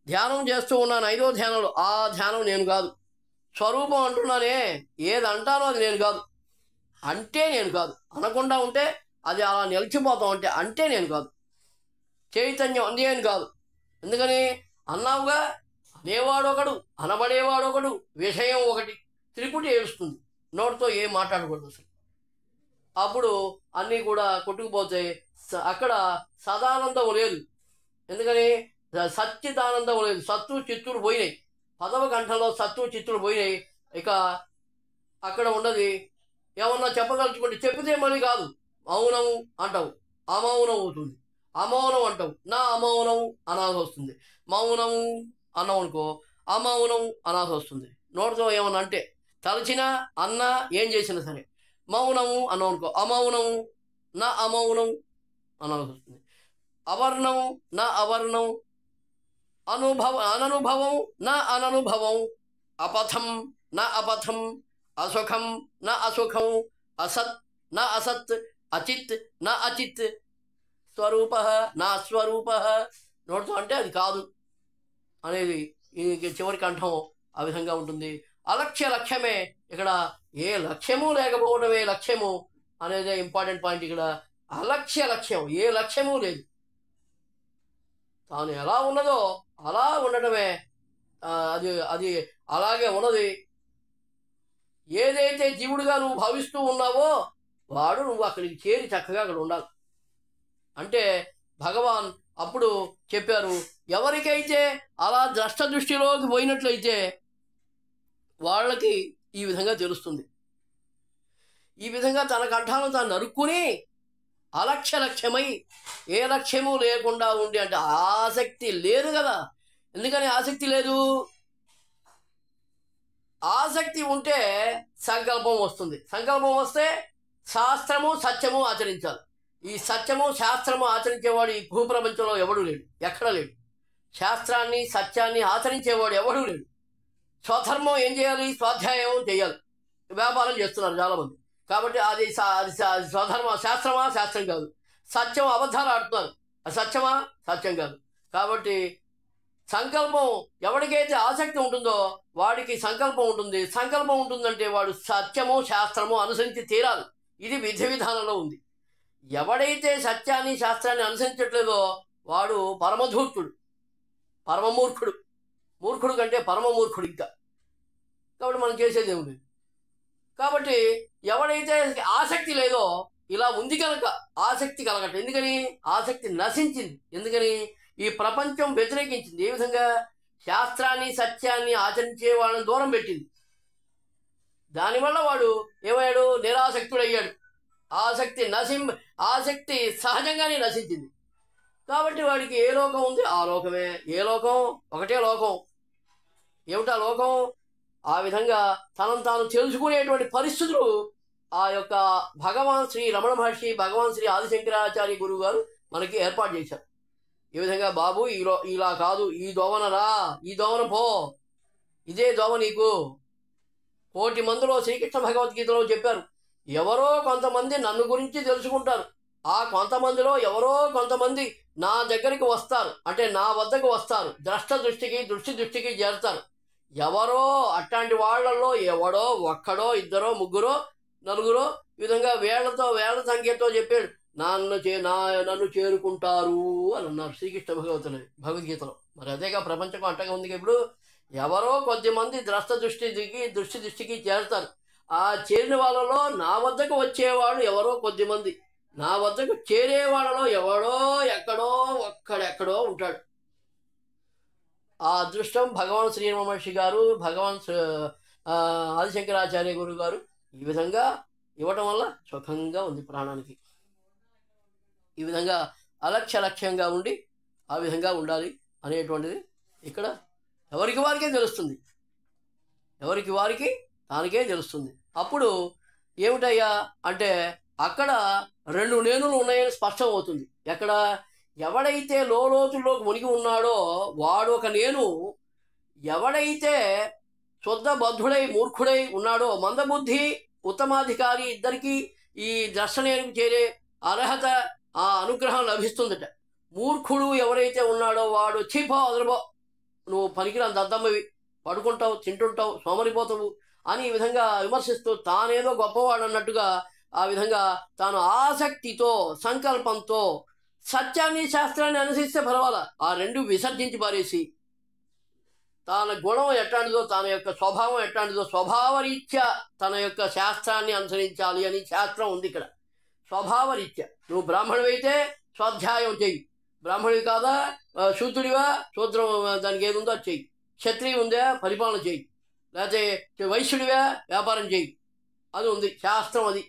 A: ధ్యానం చేస్తూ ఉన్నాను, 5వ ధ్యానంలో, ఆ ధ్యానం నేను కాదు. స్వరూపం అంటున్నానే, ఏది అంటానో అది నేను కాదు. అంటే నేను కాదు, అనకుండా ఉంటే అది అలా నిలిచిపోతాం, అంటే నేను కాదు. చైతన్యం నేను కాదు. ఎందుకని అన్నావుగా, అనేవాడొకడు, అనబడేవాడొకడు, విషయం ఒకటి, త్రిపుటి ఏడుస్తుంది, నోటితో ఏం మాట్లాడకూడదు అసలు. అప్పుడు అన్నీ కూడా కొట్టుకుపోతే అక్కడ సదానందం లేదు. ఎందుకని సచ్చిదానందం లేదు, సత్తు చిత్తులు పోయినాయి. 10వ కంఠంలో సత్తు చిత్తులు పోయినాయి. ఇక అక్కడ ఉన్నది ఏమన్నా చెప్పదలుచుకుంటే చెప్పితే మళ్ళీ కాదు, మౌనం అంటావు, అమౌనం అవుతుంది. అమౌనం అంటావు, నా అమౌనం అనాల్సి వస్తుంది. మౌనం అన్నాం అనుకో, అమౌనం అనాల్సి వస్తుంది. నోటితో ఏమన్నా అంటే, తలచినా అన్నా ఏం చేసినా సరే. మౌనము అన్నాం అనుకో, అమౌనం, నా అమౌనం అనాల్సి వస్తుంది. అవర్ణం, నా అవర్ణం, అననుభవం, నా అననుభవం, అపథం, నా అపథం, అసుఖం, నా అసుఖం, అసత్, నా అసత్, అచిత్, నా అచిత్, స్వరూప, నా స్వరూప. నోటితో అంటే అది కాదు అనేది చివరి కంఠం ఆ విధంగా ఉంటుంది. లక్ష్యమే ఇక్కడ, ఏ లక్ష్యము లేకపోవడమే లక్ష్యము అనేదే ఇంపార్టెంట్ పాయింట్ ఇక్కడ. లక్ష్యం, ఏ లక్ష్యము లేదు, తాను ఎలా ఉన్నదో అలా ఉండటమే. అది అలాగే ఉన్నది. ఏదైతే జీవుడిగా నువ్వు భావిస్తూ ఉన్నావో వాడు నువ్వు అక్కడికి చేరి చక్కగా అక్కడ ఉండాలి. అంటే భగవాన్ అప్పుడు చెప్పారు, ఎవరికైతే అలా ద్రష్ట దృష్టిలోకి పోయినట్లయితే వాళ్ళకి ఈ విధంగా తెలుస్తుంది. ఈ విధంగా తన కంఠాలను తాను నరుక్కుని లక్ష్యమై ఏ లక్ష్యము లేకుండా ఉండి, అంటే ఆసక్తి లేదు కదా. ఎందుకని ఆసక్తి లేదు? ఆసక్తి ఉంటే సంకల్పం వస్తుంది. సంకల్పం వస్తే శాస్త్రము సత్యము ఆచరించాలి. ఈ సత్యము శాస్త్రము ఆచరించేవాడు ఈ భూప్రపంచంలో ఎవడూ లేడు, ఎక్కడ లేడు. శాస్త్రాన్ని సత్యాన్ని ఆచరించేవాడు ఎవడూ లేడు. స్వధర్మం ఏం చేయాలి? స్వాధ్యాయం చేయాలి. వ్యాపారం చేస్తున్నారు చాలామంది. కాబట్టి అది స్వధర్మ, శాస్త్రమా? శాస్త్రం కాదు. సత్యం, అబద్ధాలు ఆడుతున్నారు, అది సత్యమా? సత్యం కాదు. కాబట్టి సంకల్పం, ఎవరికైతే ఆసక్తి ఉంటుందో వాడికి సంకల్పం ఉంటుంది. సంకల్పం ఉంటుందంటే వాడు సత్యము శాస్త్రము అనుసరించి తీరాలి. ఇది విధి విధానంలో ఉంది. ఎవడైతే సత్యాన్ని శాస్త్రాన్ని అనుసరించట్లేదో వాడు పరమధూర్తుడు, పరమమూర్ఖుడు. మూర్ఖుడు కంటే పరమమూర్ఖుడు ఇంకా. కాబట్టి మనం చేసేది ఏమి లేదు. కాబట్టి ఎవడైతే ఆసక్తి లేదో, ఇలా ఉంది కనుక ఆసక్తి కలగట. ఎందుకని? ఆసక్తి నశించింది. ఎందుకని? ఈ ప్రపంచం వ్యతిరేకించింది. ఏ విధంగా? శాస్త్రాన్ని సత్యాన్ని ఆచరించే వాళ్ళని దూరం పెట్టింది. దానివల్ల వాడు ఏమయ్యాడు? నిరాసక్తుడయ్యాడు. ఆసక్తి సహజంగానే నశించింది. కాబట్టి వాడికి ఏ లోకం ఉంది? ఆ లోకమే. ఏ లోకం? ఒకటే లోకం. ఏమిటా లోకం? ఆ విధంగా తనను తాను తెలుసుకునేటువంటి పరిస్థితులు ఆ యొక్క భగవాన్ శ్రీ రమణ మహర్షి, భగవాన్ శ్రీ ఆదిశంకరాచార్య గురువు గారు మనకి ఏర్పాటు చేశారు. ఈ విధంగా బాబు ఇలా కాదు, ఈ దోవన రా, ఈ దోవన పో, ఇదే దోవ నీకు. కోటి మందిలో శ్రీకృష్ణ భగవద్గీతలో చెప్పారు, ఎవరో కొంతమంది నన్ను గురించి తెలుసుకుంటారు, ఆ కొంతమందిలో ఎవరో కొంతమంది నా దగ్గరికి వస్తారు, అంటే నా వద్దకు వస్తారు, దృష్టి దృష్టికి చేరుతారు. ఎవరో అట్లాంటి వాళ్ళల్లో ఎవడో ఒక్కడో ఇద్దరో ముగ్గురో నలుగురో ఈ విధంగా వేళ్ల సంఖ్యతో చెప్పాడు నన్ను చేరుకుంటారు అని అన్నారు శ్రీకృష్ణ భగవద్గీతలో. మరి అదేగా ప్రపంచం అంటగా ఉంది. ఇప్పుడు ఎవరో కొద్దిమంది దృష్టికి చేరుతారు. ఆ చేరిన వాళ్ళలో నా వద్దకు వచ్చేవాడు ఎవరో కొద్దిమంది, నా వద్దకు చేరే వాళ్ళలో ఎవడో ఎక్కడో ఒక్కడెక్కడో ఉంటాడు. ఆ అదృష్టం భగవాన్ శ్రీరామ మహర్షి గారు, భగవాన్ ఆదిశంకరాచార్య గురువు గారు ఈ విధంగా ఇవ్వటం వల్ల సుఖంగా ఉంది ప్రాణానికి. ఈ విధంగా లక్ష్యంగా ఉండి ఆ విధంగా ఉండాలి అనేటువంటిది ఇక్కడ ఎవరికి వారికే తెలుస్తుంది, ఎవరికి వారికి తానికే తెలుస్తుంది. అప్పుడు ఏమిటయ్యా అంటే అక్కడ రెండు నేనులు ఉన్నాయని స్పష్టం అవుతుంది. ఎక్కడ ఎవడైతే లోతుల్లోకి మునిగి ఉన్నాడో వాడు ఒక నేను, ఎవడైతే శుద్ధబద్ధుడై మూర్ఖుడై ఉన్నాడో మందబుద్ధి ఉత్తమాధికారి ఇద్దరికి ఈ దర్శనానికి చేరే అర్హత ఆ అనుగ్రహం లభిస్తుందట. మూర్ఖుడు ఎవరైతే ఉన్నాడో వాడు చీపో వదలబో, నువ్వు పనికిరాని దద్దమ్మవి, పడుకుంటావు, తింటుంటావు, సోమరిపోతావు అని ఈ విధంగా విమర్శిస్తూ తానేదో గొప్పవాడు అన్నట్టుగా ఆ విధంగా తాను ఆసక్తితో సంకల్పంతో సత్యాన్ని శాస్త్రాన్ని అనుసరిస్తే పర్వాలా, ఆ రెండు విసర్జించి పారేసి తన గుణం ఎట్లాంటిదో తన యొక్క స్వభావం ఎట్లాంటిదో స్వభావరీత్యా తన యొక్క శాస్త్రాన్ని అనుసరించాలి అని శాస్త్రం ఉంది ఇక్కడ. స్వభావరీత్యా నువ్వు బ్రాహ్మణువైతే స్వాధ్యాయం చెయ్యి, బ్రాహ్మణువి కాదా శూద్రుడివా శూద్రం దానికి ఏది ఉందో అది చెయ్యి, క్షత్రియ ఉందా పరిపాలన చెయ్యి, లేకపోతే వైశ్యుడివా వ్యాపారం చెయ్యి, అది ఉంది శాస్త్రం. అది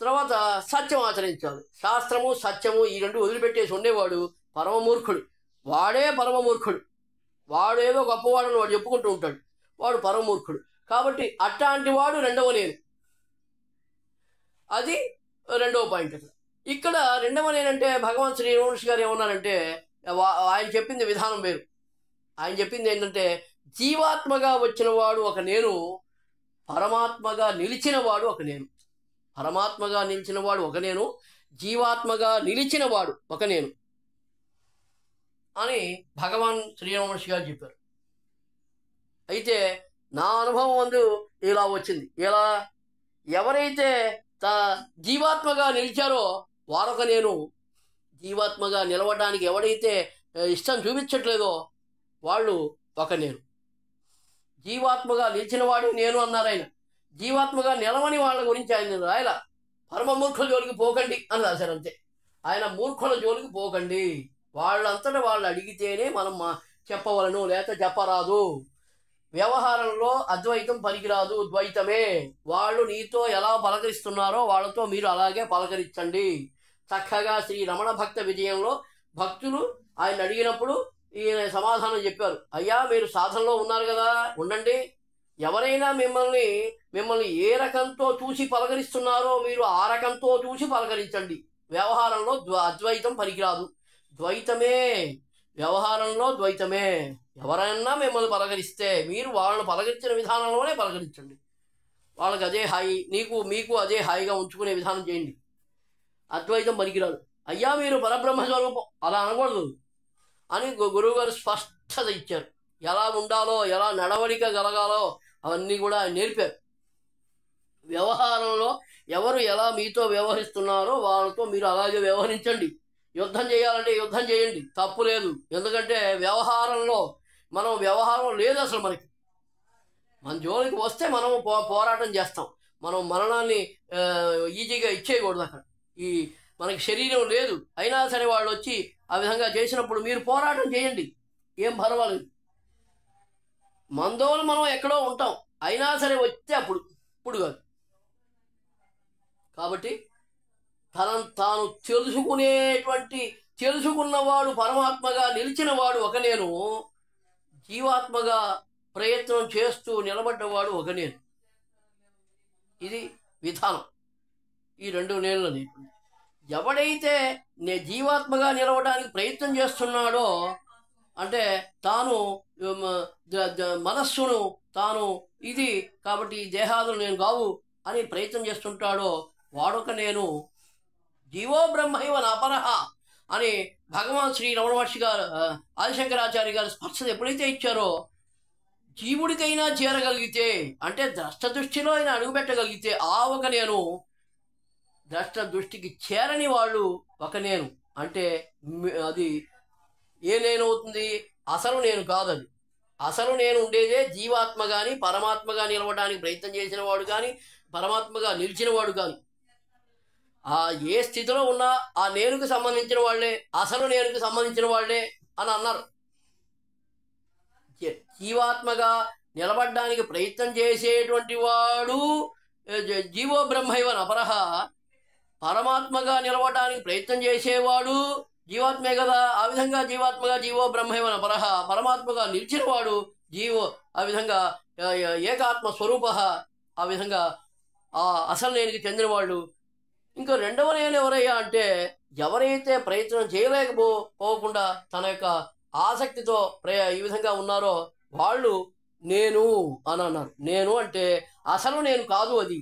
A: తర్వాత సత్యం ఆచరించాలి. శాస్త్రము సత్యము ఈ రెండు వదిలిపెట్టేసి ఉండేవాడు పరమమూర్ఖుడు. వాడే పరమమూర్ఖుడు, వాడు ఏదో గొప్పవాడని వాడు చెప్పుకుంటూ ఉంటాడు, వాడు పరమమూర్ఖుడు. కాబట్టి అట్లాంటి వాడు రెండవ నేను, అది రెండవ పాయింట్. ఇక్కడ రెండవ నేనంటే భగవాన్ శ్రీ రమణ్ గారు ఏమన్నారంటే ఆయన చెప్పింది విధానం వేరు. ఆయన చెప్పింది ఏంటంటే జీవాత్మగా వచ్చిన వాడు ఒక నేను, పరమాత్మగా నిలిచిన వాడు ఒక నేను. పరమాత్మగా నిలిచిన వాడు ఒక నేను, జీవాత్మగా నిలిచిన వాడు ఒక నేను అని భగవాన్ శ్రీరామహర్షి గారు చెప్పారు. అయితే నా అనుభవం అందు ఇలా వచ్చింది. ఇలా ఎవరైతే జీవాత్మగా నిలిచారో వారొక నేను, జీవాత్మగా నిలవడానికి ఎవడైతే ఇష్టం చూపించట్లేదో వాళ్ళు ఒక నేను. జీవాత్మగా నిలిచిన వాడు నేను అన్నారు ఆయన. జీవాత్మగా నిలవని వాళ్ళ గురించి ఆయన రాయలా. పరమ మూర్ఖుల జోలికి పోకండి అని రాశారు అంతే. ఆయన మూర్ఖుల జోలికి పోకండి, వాళ్ళంతటా వాళ్ళు అడిగితేనే మనం చెప్పవలను, లేక చెప్పరాదు. వ్యవహారంలో అద్వైతం పనికిరాదు, ద్వైతమే. వాళ్ళు నీతో ఎలా పలకరిస్తున్నారో వాళ్ళతో మీరు అలాగే పలకరించండి. చక్కగా శ్రీ రమణ భక్త విజయంలో భక్తులు ఆయన అడిగినప్పుడు ఈయన సమాధానం చెప్పారు. అయ్యా మీరు సాధనలో ఉన్నారు కదా, ఉండండి. ఎవరైనా మిమ్మల్ని ఏ రకంతో చూసి పలకరిస్తున్నారో మీరు ఆ రకంతో చూసి పలకరించండి. వ్యవహారంలో అద్వైతం పనికిరాదు, ద్వైతమే. వ్యవహారంలో ద్వైతమే. ఎవరైనా మిమ్మల్ని పలకరిస్తే మీరు వాళ్ళని పలకరించిన విధానంలోనే పలకరించండి. వాళ్ళకి అదే హాయి, మీకు అదే హాయిగా ఉంచుకునే విధానం చేయండి. అద్వైతం పనికిరాదు. అయ్యా మీరు పరబ్రహ్మ స్వరూపం అలా అనకూడదు అని గురువు గారు స్పష్టత ఇచ్చారు. ఎలా ఉండాలో, ఎలా నడవడిక గలగాలో అవన్నీ కూడా నేర్పారు. వ్యవహారంలో ఎవరు ఎలా మీతో వ్యవహరిస్తున్నారో వాళ్ళతో మీరు అలాగే వ్యవహరించండి. యుద్ధం చేయాలంటే యుద్ధం చేయండి, తప్పు లేదు. ఎందుకంటే వ్యవహారం లేదు అసలు. మనకి మన జోలికి వస్తే మనం పోరాటం చేస్తాం. మనం మరణాన్ని ఈజీగా ఇచ్చేయకూడదు. అక్కడ మనకి శరీరం లేదు అయినా సరే వాళ్ళు వచ్చి ఆ విధంగా చేసినప్పుడు మీరు పోరాటం చేయండి, ఏం పర్వాలేదు. మందోలు మనం ఎక్కడో ఉంటాం, అయినా సరే వస్తే ఇప్పుడు కాదు. కాబట్టి తాను తెలుసుకున్నవాడు పరమాత్మగా నిలిచినవాడు ఒక నేను, జీవాత్మగా ప్రయత్నం చేస్తూ నిలబడ్డవాడు ఒక నేను. ఇది విధానం. ఈ రెండు నేనులని ఎవడైతే జీవాత్మగా నిలవడానికి ప్రయత్నం చేస్తున్నాడో, అంటే తాను మనస్సును తాను ఇది కాబట్టి ఈ దేహాదులు నేను కావు అని ప్రయత్నం చేస్తుంటాడో వాడొక నేను జీవో బ్రహ్మైవ నాపరహ అని భగవాన్ శ్రీ రమణ మహర్షి గారు ఆదిశంకరాచార్య గారు స్పర్శ ఎప్పుడైతే ఇచ్చారో, జీవుడికైనా చేరగలిగితే అంటే ద్రష్ట దృష్టిలో ఆయన అడుగుపెట్టగలిగితే ఆ ఒక నేను, ద్రష్ట దృష్టికి చేరని వాళ్ళు ఒక నేను అంటే అది ఏ నేను అవుతుంది? అసలు నేను కాదది. అసలు నేను ఉండేదే జీవాత్మ కానీ పరమాత్మగా నిలవడానికి ప్రయత్నం చేసిన వాడు కానీ పరమాత్మగా నిలిచిన వాడు కానీ ఆ ఏ స్థితిలో ఉన్నా ఆ నేనుకు సంబంధించిన వాళ్ళే, అసలు నేనుకు సంబంధించిన వాళ్ళే అని అన్నారు. జీవాత్మగా నిలబడ్డానికి ప్రయత్నం చేసేటువంటి వాడు జీవో బ్రహ్మైవ నపరహ, పరమాత్మగా నిలవడానికి ప్రయత్నం చేసేవాడు జీవాత్మే కదా. ఆ విధంగా జీవాత్మగా జీవో బ్రహ్మైవ నపరహ, పరమాత్మగా నిలిచిన వాడు జీవో ఆ విధంగా ఏకాత్మ స్వరూప, ఆ విధంగా ఆ అసలు నేనుకి చెందిన వాళ్ళు. ఇంకా రెండవ నేను ఎవరయ్యా అంటే, ఎవరైతే ప్రయత్నం చేయలేకపోకుండా తన యొక్క ఆసక్తితో ఈ విధంగా ఉన్నారో వాళ్ళు నేను అని అన్నారు. నేను అంటే అసలు నేను కాదు, అది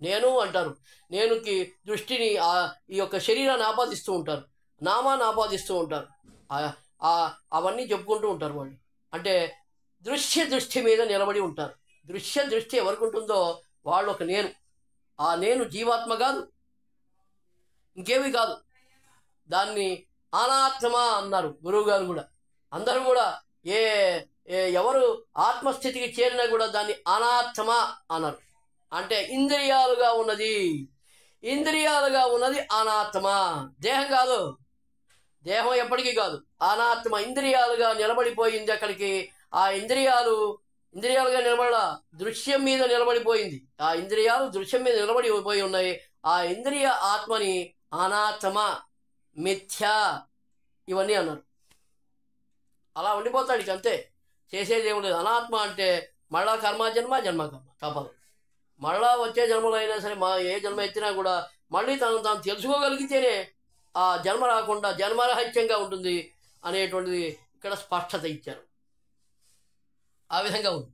A: నేను అంటారు. నేనుకి దృష్టిని ఈ యొక్క శరీరాన్ని ఆపాదిస్తూ ఉంటారు, నామాన్ని ఆపాదిస్తూ ఉంటారు, అవన్నీ చెప్పుకుంటూ ఉంటారు వాళ్ళు. అంటే దృశ్య దృష్టి మీద నిలబడి ఉంటారు. దృశ్య దృష్టి ఎవరికి ఉంటుందో వాళ్ళు ఒక నేను. ఆ నేను జీవాత్మ కాదు, ఇంకేమీ కాదు. దాన్ని అనాత్మ అన్నారు గురువుగారు కూడా. అందరూ కూడా ఎవరు ఆత్మస్థితికి చేరినా కూడా దాన్ని అనాత్మ అన్నారు. అంటే ఇంద్రియాలుగా ఉన్నది, ఇంద్రియాలుగా ఉన్నది అనాత్మ, దేహం కాదు. దేహం ఎప్పటికీ కాదు, అనాత్మ ఇంద్రియాలుగా నిలబడిపోయింది. అక్కడికి ఆ ఇంద్రియాలుగా నిలబడ దృశ్యం మీద నిలబడిపోయింది. ఆ ఇంద్రియాలు దృశ్యం మీద నిలబడిపోయి ఉన్నాయి. ఆ ఇంద్రియ ఆత్మని అనాత్మ, మిథ్య ఇవన్నీ అన్నారు. అలా ఉండిపోతాడు ఇక, అంతే, చేసేది ఏమి లేదు. అనాత్మ అంటే మళ్ళా జన్మ కర్మ తప్పదు. మళ్ళా వచ్చే జన్మలో అయినా సరే ఏ జన్మ ఎత్తినా కూడా మళ్ళీ తాను తెలుసుకోగలిగితేనే ఆ జన్మ రాకుండా జన్మరహిత్యంగా ఉంటుంది అనేటువంటిది ఇక్కడ స్పష్టత ఇచ్చారు. ఆ విధంగా ఉంది.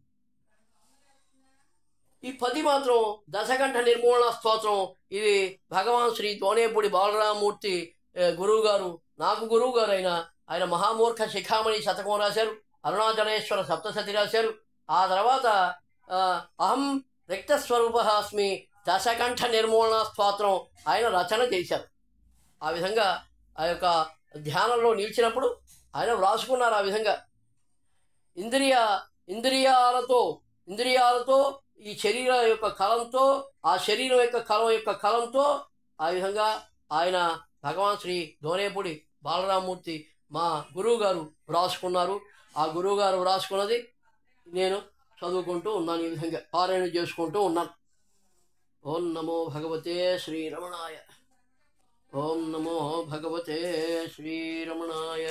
A: ఈ 10 మాత్రం దశకంఠ నిర్మూలన స్తోత్రం. ఇది భగవాన్ శ్రీ దోనేపూడి బాలరామమూర్తి గురువు గారు, నాకు గురువు గారు ఆయన మహామూర్ఖ శిఖామణి శతకం రాశారు, అరుణాచలేశ్వర సప్తశతి రాశారు. ఆ తర్వాత అహం రిక్తస్వరూప అస్మి దశకంఠ నిర్మూలన స్తోత్రం ఆయన రచన చేశారు. ఆ విధంగా ఆ యొక్క ధ్యానంలో నిలిచినప్పుడు ఆయన వ్రాసుకున్నారు. ఆ విధంగా ఇంద్రియాలతో ఈ శరీరం యొక్క కలంతో, ఆ శరీరం యొక్క కలంతో ఆ విధంగా ఆయన భగవాన్ శ్రీ దోనేపూడి బాలరామమూర్తి మా గురువు గారు వ్రాసుకున్నారు. ఆ గురువు గారు వ్రాసుకున్నది నేను చదువుకుంటూ ఉన్నాను, ఈ విధంగా పారాయణ చేసుకుంటూ ఉన్నాను. ఓం నమో భగవతే శ్రీరమణాయ. ఓం నమో భగవతే శ్రీరమణాయ.